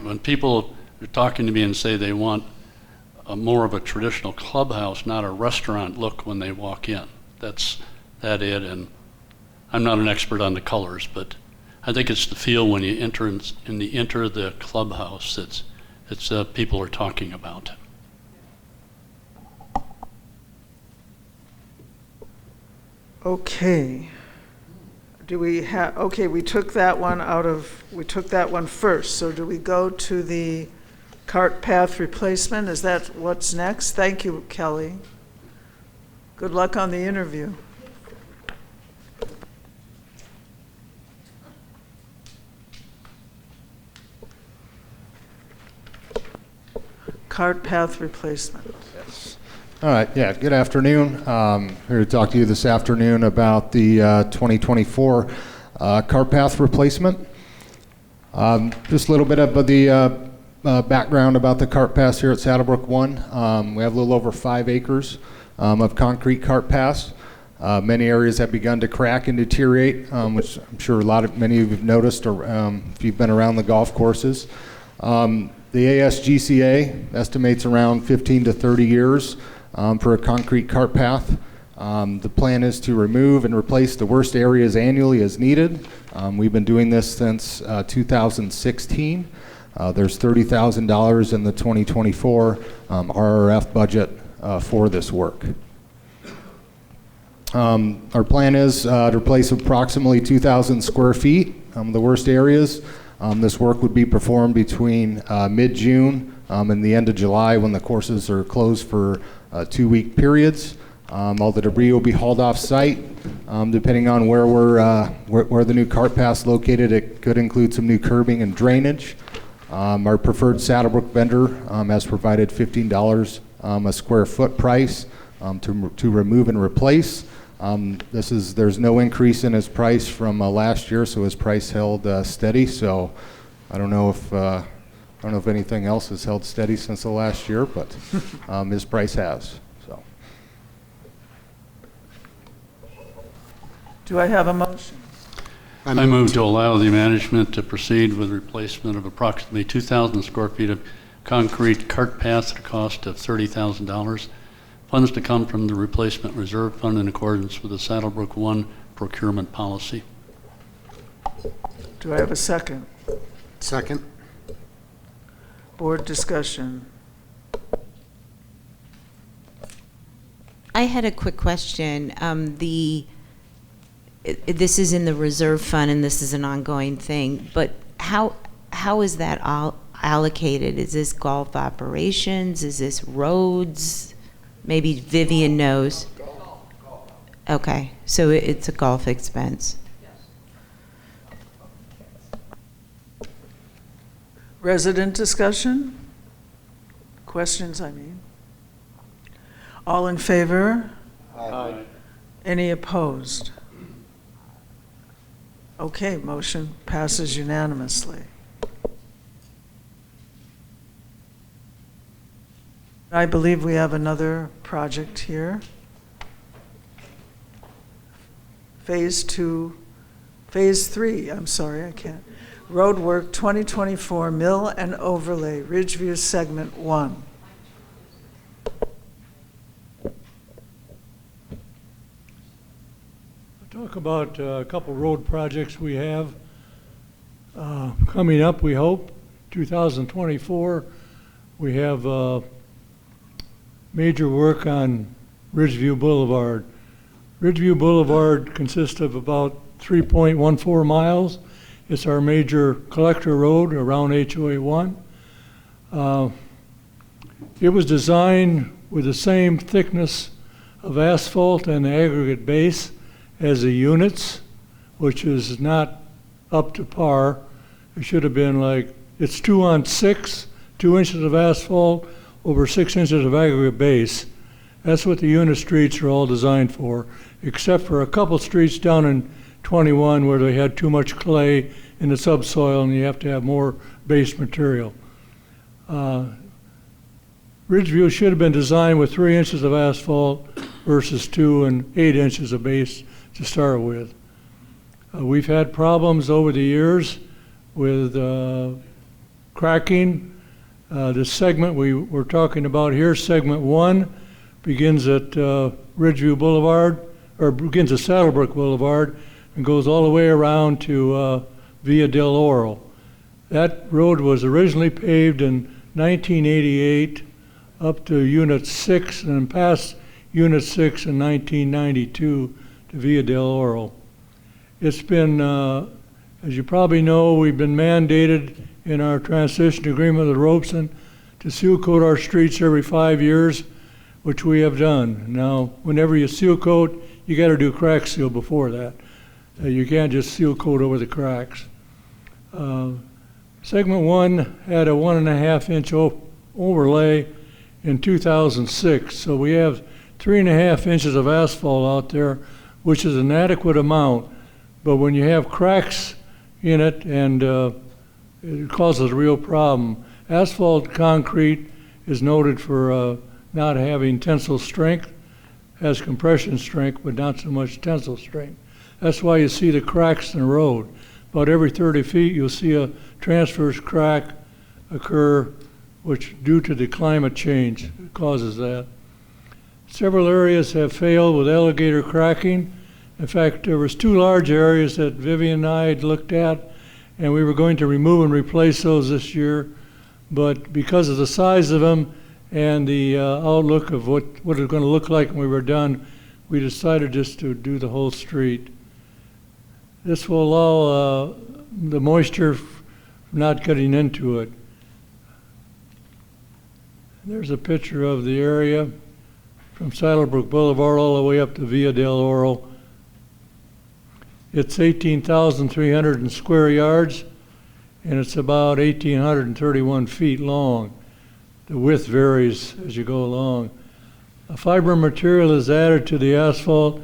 when people are talking to me and say they want more of a traditional clubhouse, not a restaurant look when they walk in, that's it. And I'm not an expert on the colors, but I think it's the feel when you enter the clubhouse. It's people are talking about. Okay. We took that one first. So do we go to the cart path replacement? Is that what's next? Thank you, Kelly. Good luck on the interview. Cart path replacement. All right, yeah, good afternoon. Here to talk to you this afternoon about the 2024 cart path replacement. Just a little bit of the background about the cart paths here at Saddlebrook 1. We have a little over 5 acres of concrete cart paths. Many areas have begun to crack and deteriorate, which I'm sure many of you have noticed if you've been around the golf courses. The ASGCA estimates around 15 to 30 years for a concrete cart path. The plan is to remove and replace the worst areas annually as needed. We've been doing this since 2016. There's $30,000 in the 2024 RRF budget for this work. Our plan is to replace approximately 2,000 square feet, the worst areas. This work would be performed between mid-June and the end of July when the courses are closed for 2-week periods. All the debris will be hauled off site. Depending on where the new cart path's located, it could include some new curbing and drainage. Our preferred Saddlebrook vendor has provided $15 a square foot price to remove and replace. There's no increase in his price from last year, so his price held steady. So I don't know if anything else has held steady since the last year, but his price has. So. Do I have a motion? I move to allow the management to proceed with replacement of approximately 2,000 square feet of concrete cart path at a cost of $30,000. Funds to come from the replacement reserve fund in accordance with the Saddlebrook 1 procurement policy. Do I have a second? Second. Board discussion. I had a quick question. This is in the reserve fund and this is an ongoing thing, but how is that all allocated? Is this golf operations? Is this roads? Maybe Vivian knows. Okay, so it's a golf expense. Resident discussion? Questions, I mean. All in favor? Aye. Any opposed? Okay, motion passes unanimously. I believe we have another project here. Phase 3, I'm sorry, I can't. Roadwork 2024 Mill and Overlay, Ridgeview Segment 1. Talk about a couple road projects we have coming up, we hope. 2024, we have major work on Ridgeview Boulevard. Ridgeview Boulevard consists of about 3.14 miles. It's our major collector road around HOA 1. It was designed with the same thickness of asphalt and aggregate base as the units, which is not up to par. It should have been like, it's 2 on 6, 2 inches of asphalt over 6 inches of aggregate base. That's what the unit streets are all designed for, except for a couple streets down in 21 where they had too much clay in the subsoil and you have to have more base material. Ridgeview should have been designed with 3 inches of asphalt versus 2 and 8 inches of base to start with. We've had problems over the years with cracking. The segment we're talking about here, segment 1, begins at Ridgeview Boulevard, or begins at Saddlebrook Boulevard and goes all the way around to Via del Oro. That road was originally paved in 1988 up to Unit 6 and past Unit 6 in 1992 to Via del Oro. It's been, as you probably know, we've been mandated in our transition agreement with Robeson to seal coat our streets every 5 years, which we have done. Now, whenever you seal coat, you got to do crack seal before that. You can't just seal coat over the cracks. Segment 1 had a 1.5 inch overlay in 2006, so we have 3.5 inches of asphalt out there, which is an adequate amount. But when you have cracks in it, and it causes a real problem. Asphalt concrete is noted for not having tensile strength, has compression strength, but not so much tensile strength. That's why you see the cracks in the road. About every 30 feet, you'll see a transverse crack occur, which due to the climate change causes that. Several areas have failed with alligator cracking. In fact, there was 2 large areas that Vivian and I had looked at, and we were going to remove and replace those this year, but because of the size of them and the outlook of what it was going to look like when we were done, we decided just to do the whole street. This will allow the moisture from not getting into it. There's a picture of the area from Saddlebrook Boulevard all the way up to Via del Oro. It's 18,300 square yards, and it's about 1,831 feet long. The width varies as you go along. A fiber material is added to the asphalt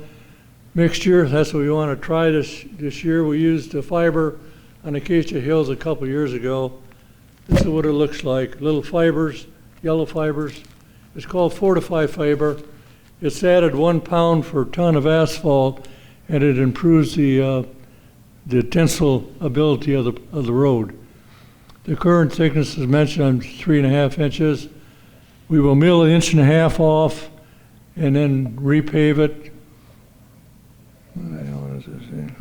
mixture. That's what we want to try this year. We used a fiber on Acacia Hills a couple years ago. This is what it looks like. Little fibers, yellow fibers. It's called Fortify Fiber. It's added 1 pound per ton of asphalt, and it improves the tensile ability of the road. The current thickness is mentioned on 3.5 inches. We will mill 1.5 inches off and then repave it. What the hell is this thing?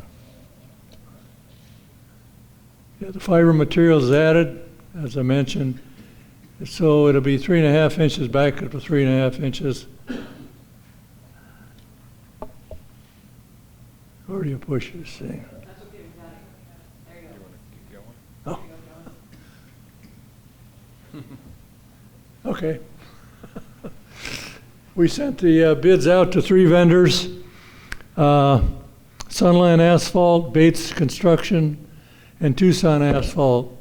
Yeah, the fiber material is added, as I mentioned. So it'll be 3.5 inches back up to 3.5 inches. Where do you push this thing? Oh. Okay. We sent the bids out to 3 vendors. Sunland Asphalt, Bates Construction, and Tucson Asphalt.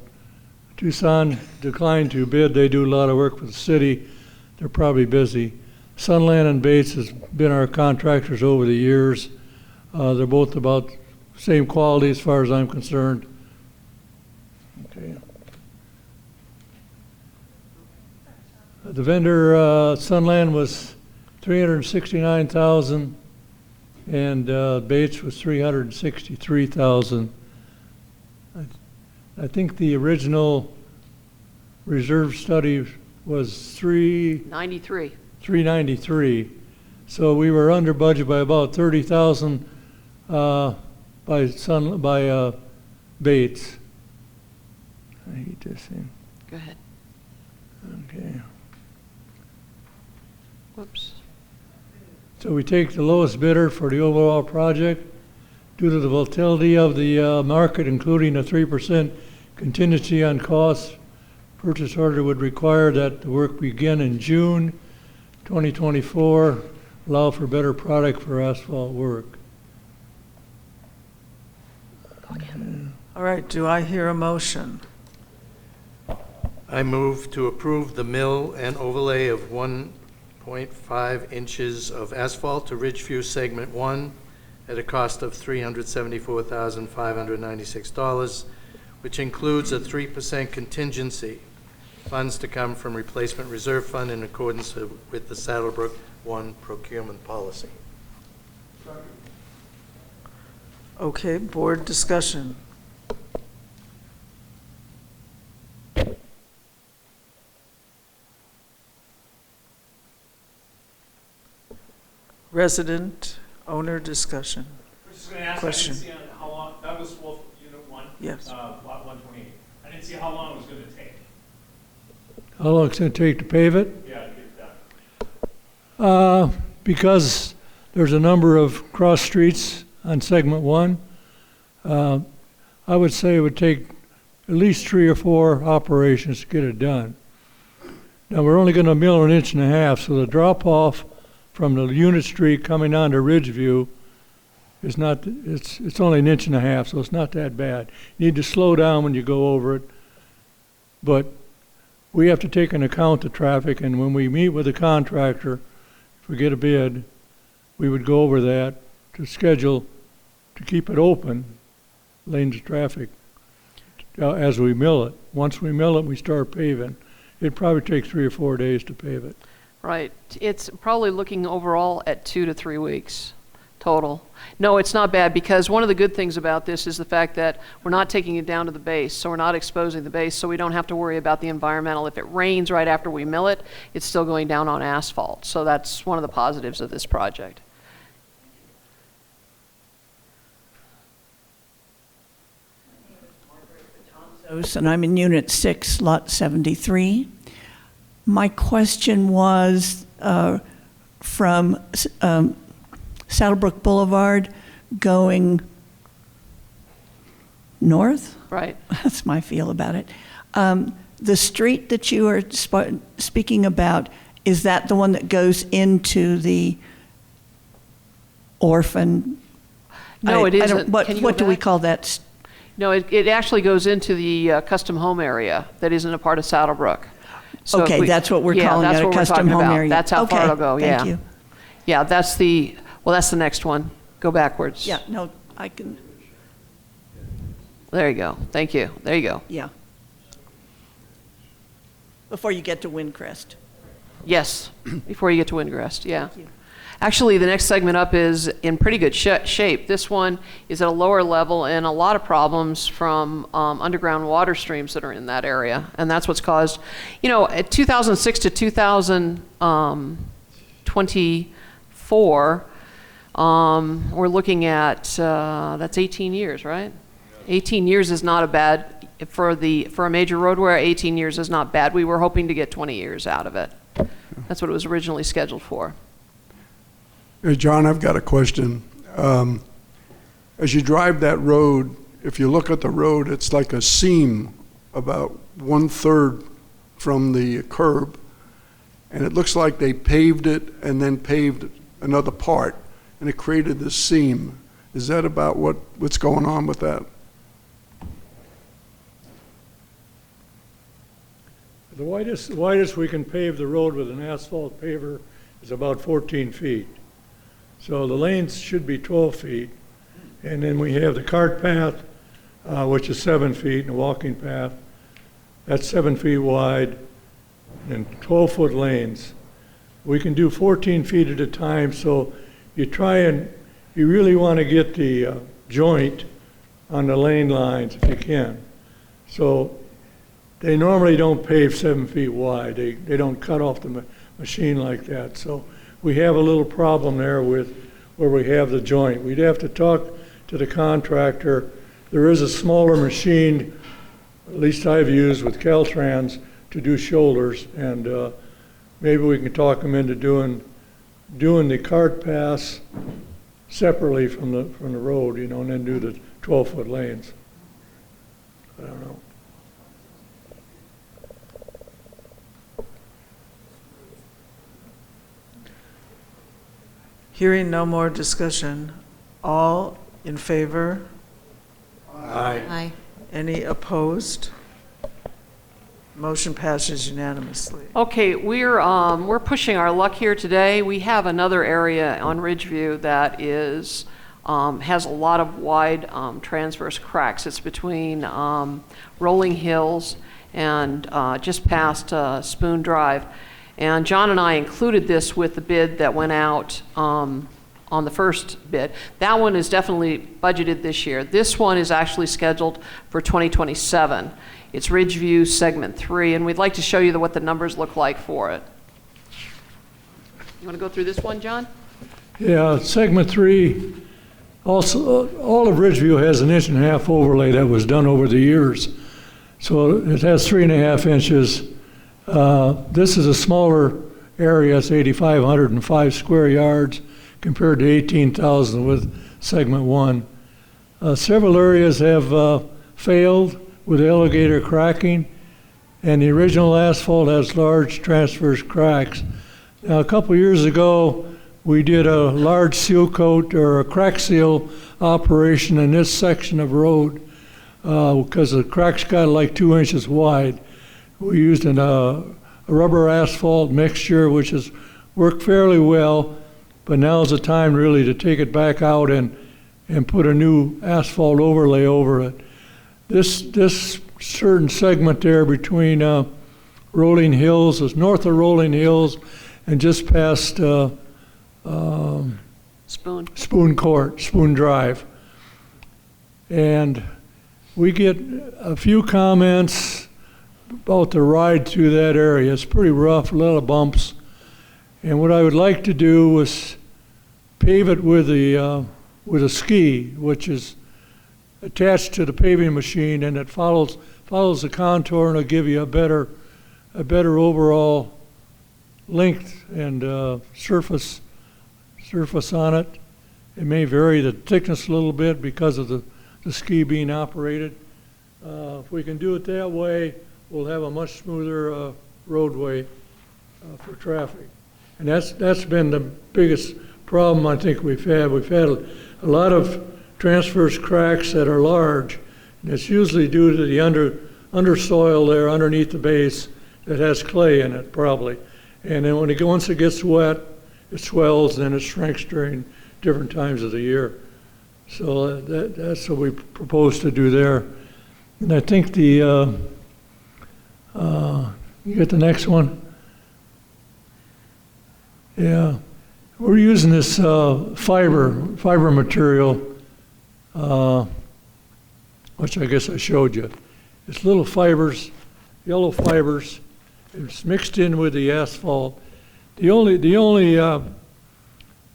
Tucson declined to bid. They do a lot of work for the city. They're probably busy. Sunland and Bates has been our contractors over the years. They're both about same quality as far as I'm concerned. Okay. The vendor, Sunland, was $369,000, and Bates was $363,000. I think the original reserve study was $393. So we were under budget by about $30,000 by Bates. I hate this thing. Go ahead. Okay. Whoops. So we take the lowest bidder for the overall project. Due to the volatility of the market, including a 3% contingency on costs, purchase order would require that the work begin in June 2024, allow for better product for asphalt work. All right, do I hear a motion? I move to approve the mill and overlay of 1.5 inches of asphalt to Ridgeview Segment 1 at a cost of $374,596, which includes a 3% contingency. Funds to come from Replacement Reserve Fund in accordance with the Saddlebrook 1 procurement policy. Okay, board discussion. Resident owner discussion. I'm just going to ask, Question. I didn't see how long, Douglas Wolf, Unit 1, Yes. Lot 128. I didn't see how long it was going to take. How long it's going to take to pave it? Yeah, to get it done. Because there's a number of cross streets on segment 1, I would say it would take at least 3 or 4 operations to get it done. Now, we're only going to mill 1.5 inches, so the drop off from the Unit Street coming onto Ridgeview is not, it's only 1.5 inches, so it's not that bad. You need to slow down when you go over it, but we have to take into account the traffic, and when we meet with the contractor, if we get a bid, we would go over that to schedule to keep it open, lanes of traffic, as we mill it. Once we mill it, we start paving. It'd probably take 3 or 4 days to pave it. Right. It's probably looking overall at 2 to 3 weeks total. No, it's not bad, because one of the good things about this is the fact that we're not taking it down to the base, so we're not exposing the base, so we don't have to worry about the environmental. If it rains right after we mill it, it's still going down on asphalt. So that's one of the positives of this project. And I'm in Unit 6, Lot 73. My question was from Saddlebrook Boulevard going north? Right. That's my feel about it. The street that you are speaking about, is that the one that goes into the orphan? No, it I don't- isn't. What, Can you what go do we back? call that? No, it actually goes into the custom home area that isn't a part of Saddlebrook. So if Okay, that's what we're calling that's it, a what we're custom talking home about. area. That's how far Okay, it'll go, yeah. thank you. Yeah, that's that's the next one. Go backwards. Yeah, no, I can, There you go. Thank you. There you go. yeah. Before you get to Windcrest. Yes, before you get to Windcrest, yeah. Actually, the next segment up is in pretty good shape. This one is at a lower level and a lot of problems from underground water streams that are in that area. And that's what's caused, at 2006 to 2024, we're looking at, that's 18 years, right? 18 years is not a bad, for a major roadway, 18 years is not bad. We were hoping to get 20 years out of it. That's what it was originally scheduled for. Hey, John, I've got a question. As you drive that road, if you look at the road, it's like a seam about 1/3 from the curb, and it looks like they paved it and then paved another part, and it created this seam. Is that about what's going on with that? The widest we can pave the road with an asphalt paver is about 14 feet. So the lanes should be 12 feet. And then we have the cart path, which is 7 feet, and the walking path. That's 7 feet wide and 12-foot lanes. We can do 14 feet at a time, so you really want to get the joint on the lane lines if you can. So they normally don't pave 7 feet wide. They don't cut off the machine like that. So we have a little problem there with where we have the joint. We'd have to talk to the contractor. There is a smaller machine, at least I've used with Caltrans, to do shoulders, and maybe we can talk them into doing the cart pass separately from the road, and then do the 12-foot lanes. I don't know. Hearing no more discussion, all in favor? Aye. Aye. Any opposed? Motion passes unanimously. Okay, we're pushing our luck here today. We have another area on Ridgeview that is has a lot of wide transverse cracks. It's between Rolling Hills and just past Spoon Drive. And John and I included this with the bid that went out on the first bid. That one is definitely budgeted this year. This one is actually scheduled for 2027. It's Ridgeview Segment 3, and we'd like to show you what the numbers look like for it. You want to go through this one, John? Yeah, segment 3, also, all of Ridgeview has an 1.5-inch overlay that was done over the years. So it has 3.5 inches. This is a smaller area, it's 8,505 square yards compared to 18,000 with segment 1. Several areas have failed with alligator cracking, and the original asphalt has large transverse cracks. Now, a couple years ago, we did a large seal coat or a crack seal operation in this section of road because the cracks got like 2 inches wide. We used a rubber asphalt mixture, which has worked fairly well, but now's the time really to take it back out and put a new asphalt overlay over it. This certain segment there between Rolling Hills is north of Rolling Hills and just past Spoon Drive. And we get a few comments about the ride through that area. It's pretty rough, a lot of bumps. And what I would like to do was pave it with a ski, which is attached to the paving machine, and it follows follows the contour and it'll give you a better overall length and surface on it. It may vary the thickness a little bit because of the ski being operated. If we can do it that way, we'll have a much smoother roadway for traffic. And that's been the biggest problem I think we've had. We've had a lot of transverse cracks that are large, and it's usually due to the undersoil there underneath the base that has clay in it, probably. And then once it gets wet, it swells and it shrinks during different times of the year. So that's what we propose to do there. And I think you get the next one? Yeah. We're using this fiber material, which I guess I showed you. It's little fibers, yellow fibers. It's mixed in with the asphalt. The only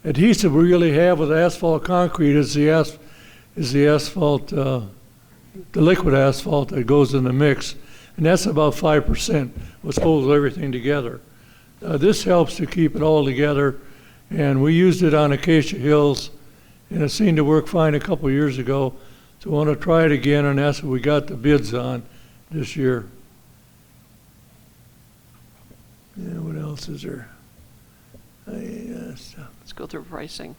adhesive we really have with asphalt concrete is the asphalt, the liquid asphalt that goes in the mix, and that's about 5%, which holds everything together. This helps to keep it all together, and we used it on Acacia Hills, and it seemed to work fine a couple years ago, so we want to try it again, and that's what we got the bids on this year. Yeah, what else is there? Let's go through pricing.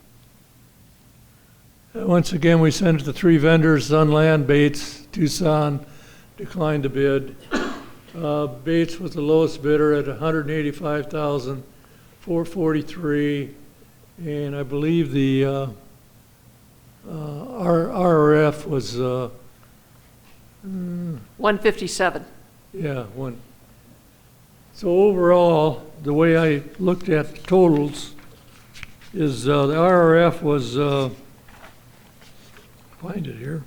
Once again, we sent it to 3 vendors, Sunland, Bates, Tucson, declined the bid. Bates was the lowest bidder at $185,443, and I believe the RRF was 157. Yeah, one. So overall, the way I looked at the totals is the RRF was, find it here.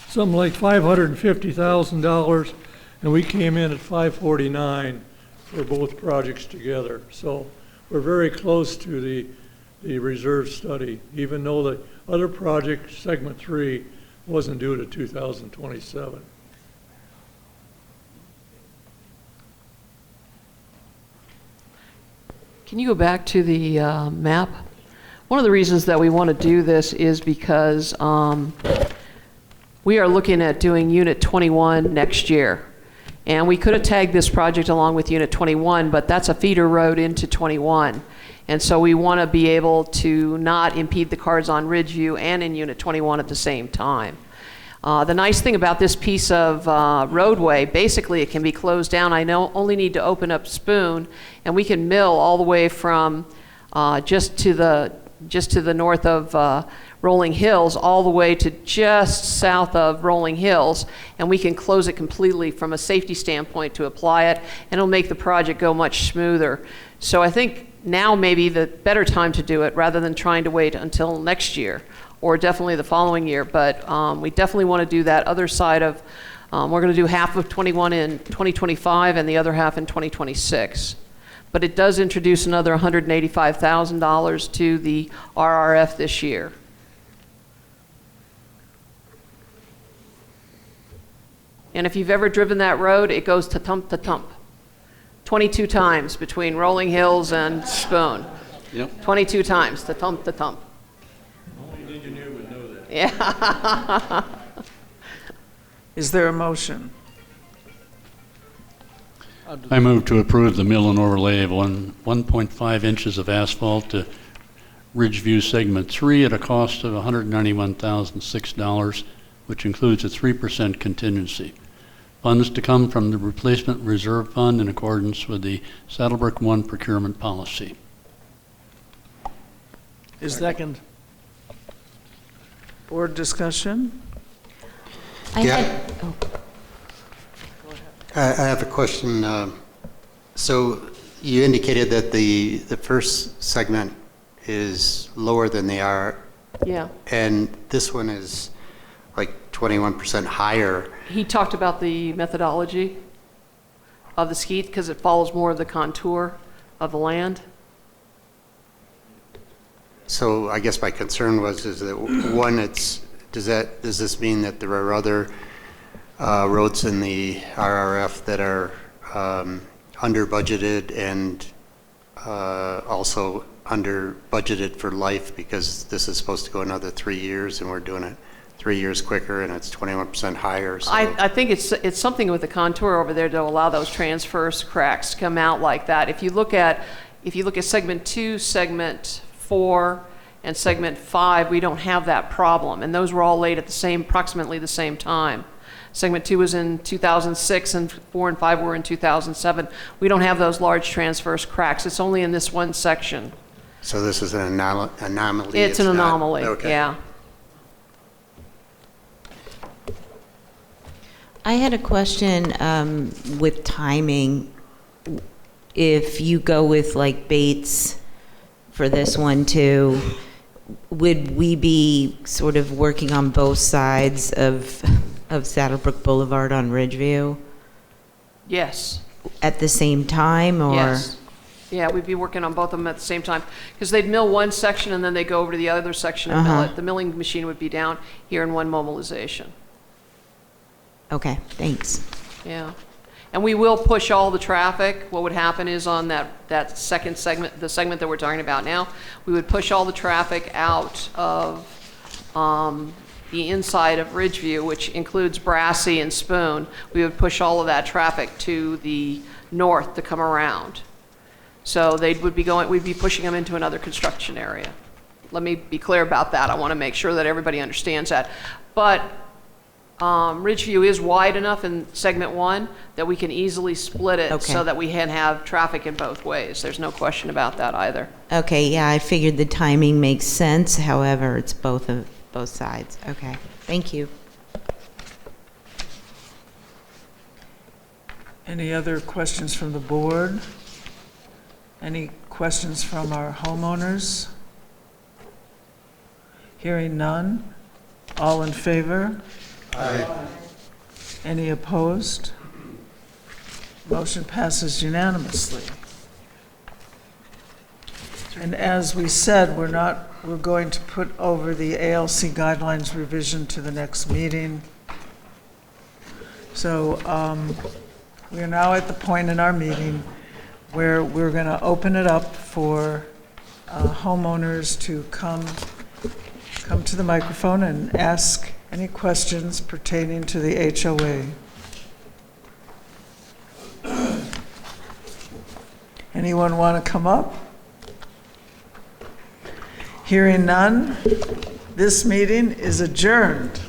Something like $550,000, and we came in at $549 for both projects together. So we're very close to the reserve study, even though the other project, segment 3, wasn't due to 2027. Can you go back to the map? One of the reasons that we want to do this is because we are looking at doing Unit 21 next year. And we could have tagged this project along with Unit 21, but that's a feeder road into 21. And so we want to be able to not impede the cars on Ridgeview and in Unit 21 at the same time. The nice thing about this piece of roadway, basically it can be closed down. I only need to open up Spoon, and we can mill all the way from just to the north of Rolling Hills, all the way to just south of Rolling Hills, and we can close it completely from a safety standpoint to apply it, and it'll make the project go much smoother. So I think now may be the better time to do it rather than trying to wait until next year or definitely the following year. But we definitely want to do that other side of, we're going to do half of 21 in 2025 and the other half in 2026. But it does introduce another $185,000 to the RRF this year. And if you've ever driven that road, it goes to tump, 22 times between Rolling Hills and Spoon. Yep. 22 times, to tump. Only an engineer would know that. Yeah. Is there a motion? I move to approve the mill and overlay of 1.5 inches of asphalt to Ridgeview Segment 3 at a cost of $191,006, which includes a 3% contingency. Funds to come from the Replacement Reserve Fund in accordance with the Saddlebrook 1 procurement policy. Is second. Board discussion? I have a question. So you indicated that the first segment is lower than they are. Yeah. And this one is like 21% higher. He talked about the methodology of the skeet because it follows more of the contour of the land. So I guess my concern is that one, does this mean that there are other roads in the RRF that are under budgeted and also under budgeted for life, because this is supposed to go another 3 years and we're doing it 3 years quicker and it's 21% higher? So. I think it's something with the contour over there to allow those transverse cracks to come out like that. If you look at segment 2, segment 4, and segment 5, we don't have that problem, and those were all laid at approximately the same time. Segment 2 was in 2006, and 4 and 5 were in 2007. We don't have those large transverse cracks. It's only in this one section. So this is an anomaly? It's an anomaly, okay. yeah. I had a question with timing. If you go with like Bates for this one too, would we be sort of working on both sides of Saddlebrook Boulevard on Ridgeview Yes. at the same time, or? Yes. Yeah, we'd be working on both of them at the same time, because they'd mill one section and then they go over to the other section and mill it. The milling machine would be down here in one mobilization. Okay, thanks. Yeah. And we will push all the traffic. What would happen is on that second segment, the segment that we're talking about now, we would push all the traffic out of the inside of Ridgeview, which includes Brassey and Spoon. We would push all of that traffic to the north to come around. So we'd be pushing them into another construction area. Let me be clear about that. I want to make sure that everybody understands that. But Ridgeview is wide enough in segment 1 that we can easily split it so that we can have traffic in both ways. There's no question about that either. Okay, yeah, I figured the timing makes sense. However, it's both sides. Okay, thank you. Any other questions from the board? Any questions from our homeowners? Hearing none. All in favor? Aye. Any opposed? Motion passes unanimously. And as we said, we're going to put over the ALC guidelines revision to the next meeting. So we are now at the point in our meeting where we're going to open it up for homeowners to come to the microphone and ask any questions pertaining to the HOA. Anyone want to come up? Hearing none, this meeting is adjourned.